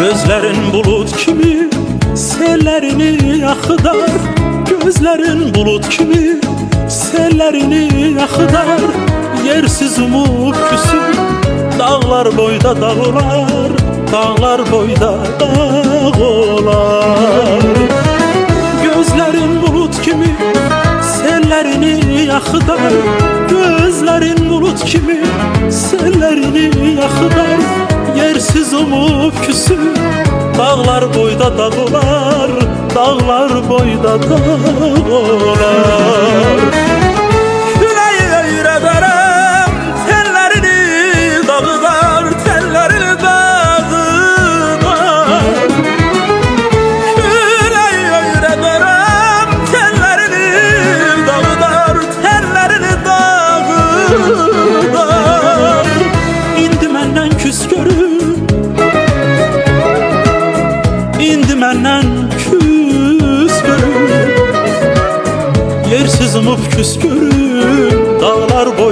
Gözlerin bulut kimi sellerini yakıdar, gözlerin bulut kimi sellerini yakıdar. Yersiz umut küsür dağlar boyda dağlar, dağlar boyda dağlar. Gözlerin bulut kimi sellerini yakıdar, gözlerin bulut kimi sellerini yakıdar. Yersiz umut küsür dağlar boyda dağlar, dağlar boyda dağlar. Küleyi öyrederem tellerini dağlar, tellerini dağlar. Küleyi öyrederem tellerini dağlar, tellerini dağlar. İndi menden küs görür, indi menden küs görür. Yersiz umut küs görür dağlar boy